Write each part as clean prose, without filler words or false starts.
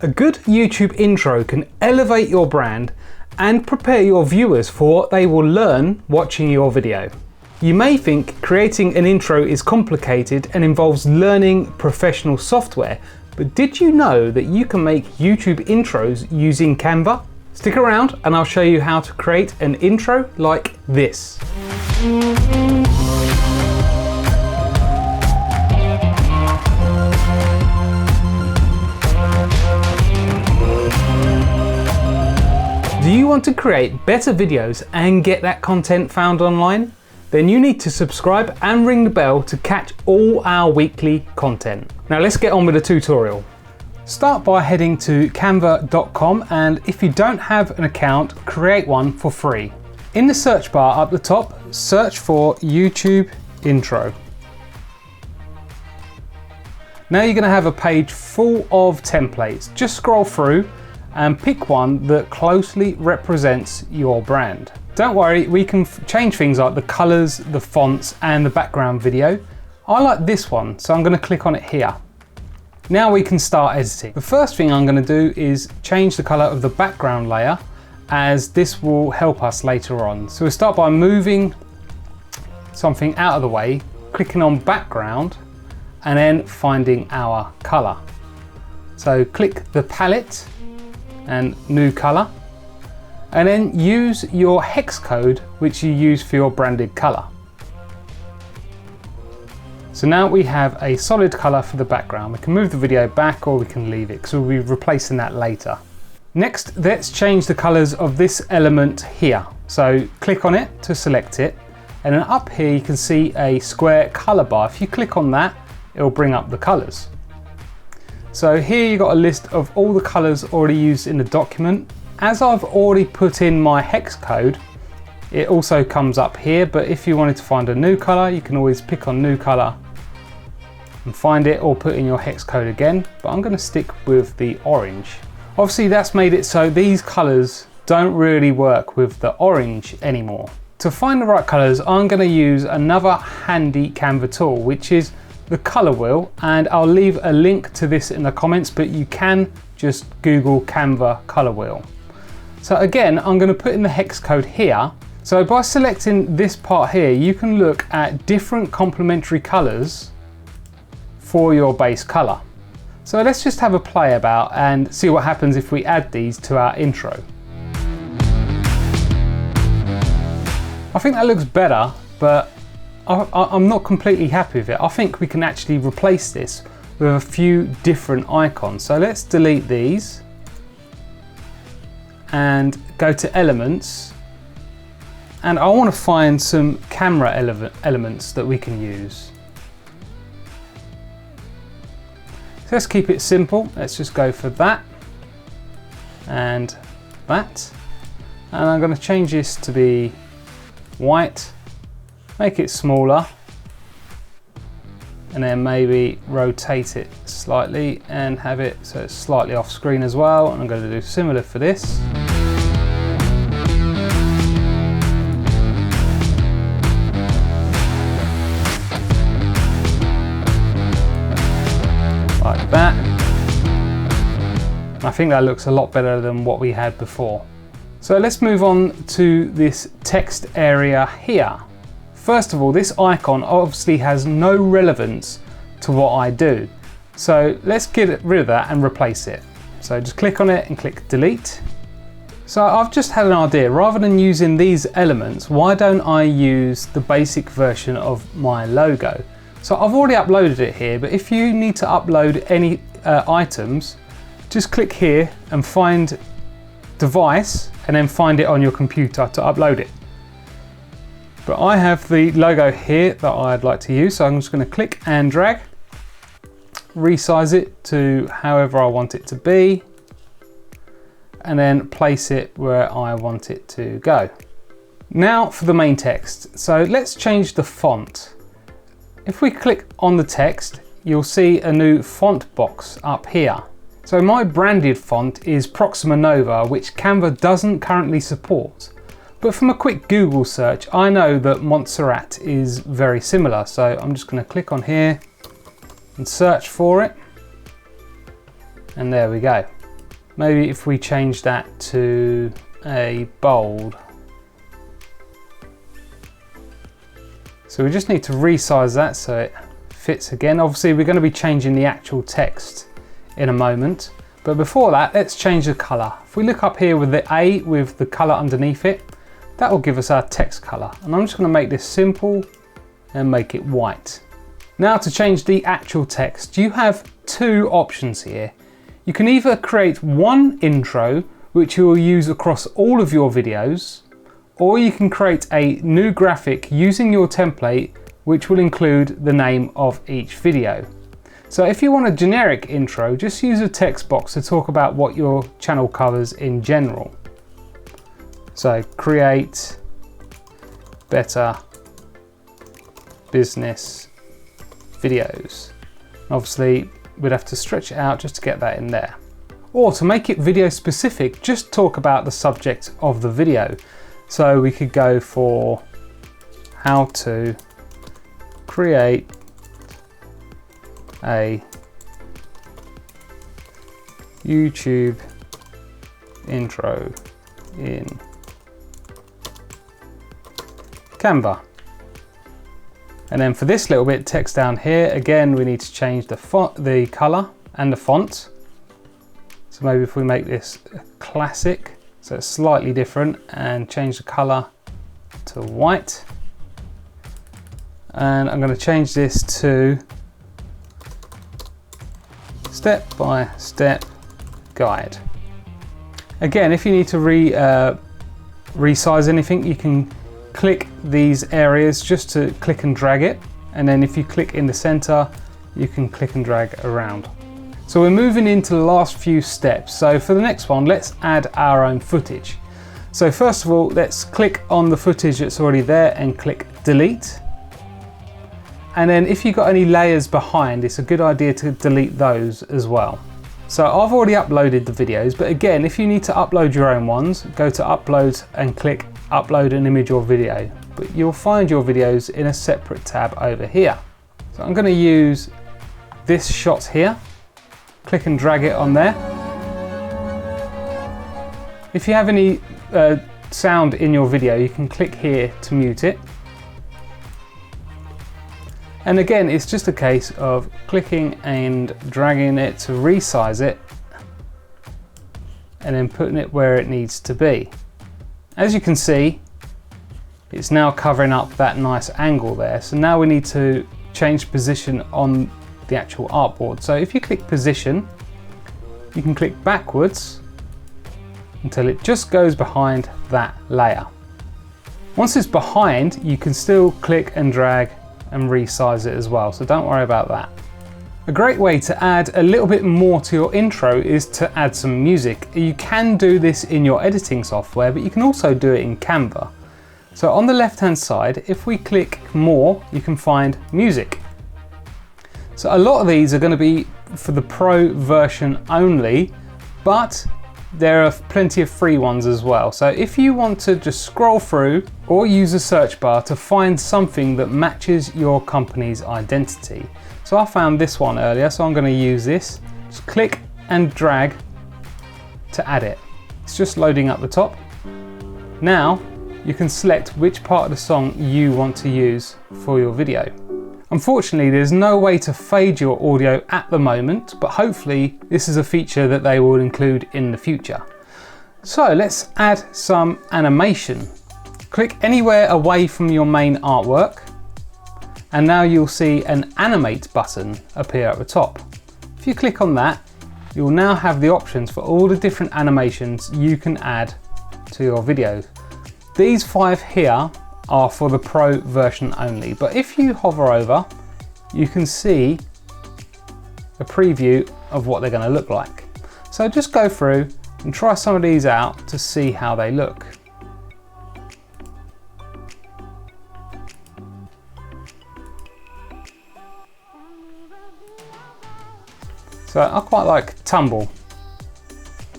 A good YouTube intro can elevate your brand and prepare your viewers for what they will learn watching your video. You may think creating an intro is complicated and involves learning professional software, but did you know that you can make YouTube intros using Canva? Stick around and I'll show you how to create an intro like this. Do you want to create better videos and get that content found online? Then you need to subscribe and ring the bell to catch all our weekly content. Now let's get on with the tutorial. Start by heading to canva.com, and if you don't have an account, create one for free. In the search bar up the top, search for YouTube intro. Now you're going to have a page full of templates. Just scroll through and pick one that closely represents your brand. Don't worry, we can change things like the colors, the fonts, and the background video. I like this one, so I'm going to click on it here. Now we can start editing. The first thing I'm going to do is change the color of the background layer, as this will help us later on. So we'll start by moving something out of the way, clicking on background, and then finding our color. So click the palette and new color, and then use your hex code which you use for your branded color. So now we have a solid color for the background. We can move the video back or we can leave it because we'll be replacing that later. Next, let's change the colors of this element here. So click on it to select it, and then up here you can see a square color bar. If you click on that, it'll bring up the colors. So here you've got a list of all the colors already used in the document. As I've already put in my hex code, it also comes up here, but if you wanted to find a new color, you can always pick on new color and find it, or put in your hex code again, but I'm going to stick with the orange. Obviously that's made it so these colors don't really work with the orange anymore. To find the right colors, I'm going to use another handy Canva tool, which is the color wheel, and I'll leave a link to this in the comments, but you can just Google Canva color wheel. So again, I'm going to put in the hex code here. So by selecting this part here, you can look at different complementary colors for your base color. So let's just have a play about and see what happens if we add these to our intro. I think that looks better, but I'm not completely happy with it. I think we can actually replace this with a few different icons. So let's delete these and go to elements, and I want to find some camera elements that we can use. So let's keep it simple. Let's just go for that and that, and I'm going to change this to be white. Make it smaller, and then maybe rotate it slightly and have it so it's slightly off screen as well. And I'm going to do similar for this. Like that. I think that looks a lot better than what we had before. So let's move on to this text area here. First of all, this icon obviously has no relevance to what I do. So let's get rid of that and replace it. So just click on it and click delete. So I've just had an idea. Rather than using these elements, why don't I use the basic version of my logo? So I've already uploaded it here, but if you need to upload any items, just click here and find device, and then find it on your computer to upload it. But I have the logo here that I'd like to use, so I'm just going to click and drag, resize it to however I want it to be, and then place it where I want it to go. Now for the main text. So let's change the font. If we click on the text, you'll see a new font box up here. So my branded font is Proxima Nova, which Canva doesn't currently support. But from a quick Google search, I know that Montserrat is very similar. So I'm just going to click on here and search for it. And there we go. Maybe if we change that to a bold. So we just need to resize that so it fits again. Obviously we're going to be changing the actual text in a moment, but before that let's change the color. If we look up here with the A with the color underneath it, that will give us our text color, and I'm just going to make this simple and make it white. Now to change the actual text, you have two options here. You can either create one intro which you will use across all of your videos, or you can create a new graphic using your template which will include the name of each video. So if you want a generic intro, just use a text box to talk about what your channel covers in general. So create better business videos. Obviously we'd have to stretch it out just to get that in there. Or to make it video specific, just talk about the subject of the video. So we could go for how to create a YouTube intro in Canva. And then for this little bit text down here, again we need to change the font, the color and the font. So maybe if we make this a classic, so it's slightly different, and change the color to white. And I'm going to change this to step-by-step guide. Again, if you need to resize anything, you can click these areas just to click and drag it. And then if you click in the center, you can click and drag around. So we're moving into the last few steps. So for the next one, let's add our own footage. So first of all, let's click on the footage that's already there and click delete. And then if you've got any layers behind, it's a good idea to delete those as well. So I've already uploaded the videos, but again, if you need to upload your own ones, go to upload and click upload an image or video. But you'll find your videos in a separate tab over here. So I'm going to use this shot here. Click and drag it on there. If you have any sound in your video, you can click here to mute it. And again, it's just a case of clicking and dragging it to resize it and then putting it where it needs to be. As you can see, it's now covering up that nice angle there. So now we need to change position on the actual artboard. So if you click position, you can click backwards until it just goes behind that layer. Once it's behind, you can still click and drag and resize it as well, so don't worry about that. A great way to add a little bit more to your intro is to add some music. You can do this in your editing software, but you can also do it in Canva. So on the left hand side, if we click more, you can find music. So a lot of these are going to be for the pro version only, but there are plenty of free ones as well. So if you want to just scroll through or use a search bar to find something that matches your company's identity. So I found this one earlier, so I'm going to use this. Just click and drag to add it. It's just loading up the top. Now you can select which part of the song you want to use for your video. Unfortunately, there's no way to fade your audio at the moment, but hopefully this is a feature that they will include in the future. So let's add some animation. Click anywhere away from your main artwork, and now you'll see an animate button appear at the top. If you click on that, you'll now have the options for all the different animations you can add to your video. These 5 here are for the pro version only, but if you hover over, you can see a preview of what they're going to look like. So just go through and try some of these out to see how they look. So I quite like tumble.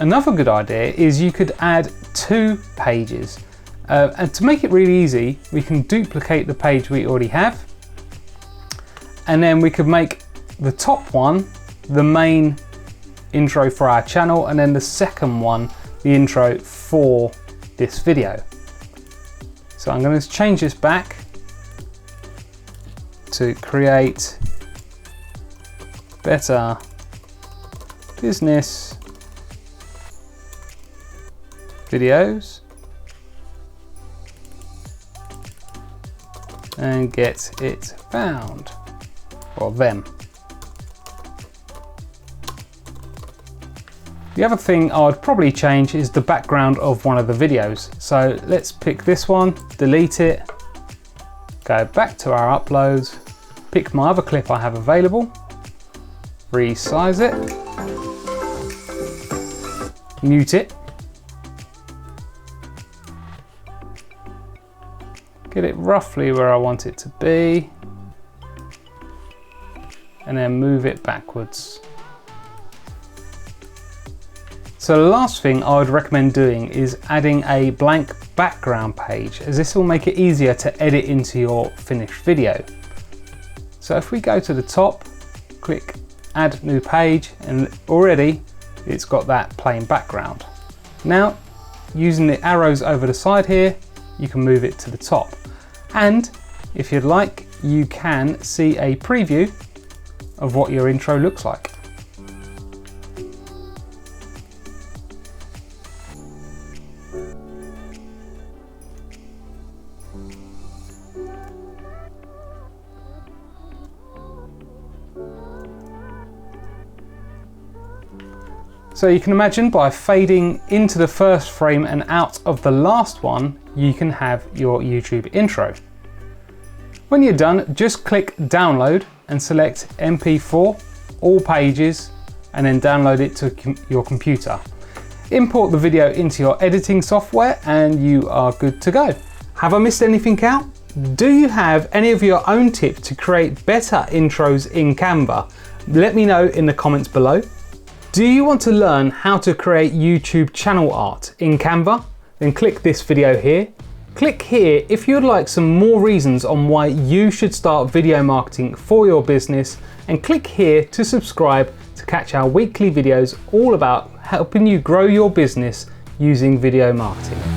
Another good idea is you could add 2 pages. And to make it really easy, we can duplicate the page we already have, and then we could make the top one the main intro for our channel, and then the second one, the intro for this video. So I'm going to change this back to create better business videos and get it found, or them. The other thing I would probably change is the background of one of the videos. So let's pick this one, delete it, go back to our uploads, pick my other clip I have available, resize it, mute it, get it roughly where I want it to be, and then move it backwards. So the last thing I would recommend doing is adding a blank background page, as this will make it easier to edit into your finished video. So if we go to the top, click add new page, and already it's got that plain background. Now, using the arrows over the side here, you can move it to the top. And if you'd like, you can see a preview of what your intro looks like. So you can imagine by fading into the first frame and out of the last one, you can have your YouTube intro. When you're done, just click download and select MP4, all pages, and then download it to your computer. Import the video into your editing software and you are good to go. Have I missed anything out? Do you have any of your own tips to create better intros in Canva? Let me know in the comments below. Do you want to learn how to create YouTube channel art in Canva? Then click this video here. Click here if you'd like some more reasons on why you should start video marketing for your business, and click here to subscribe to catch our weekly videos all about helping you grow your business using video marketing.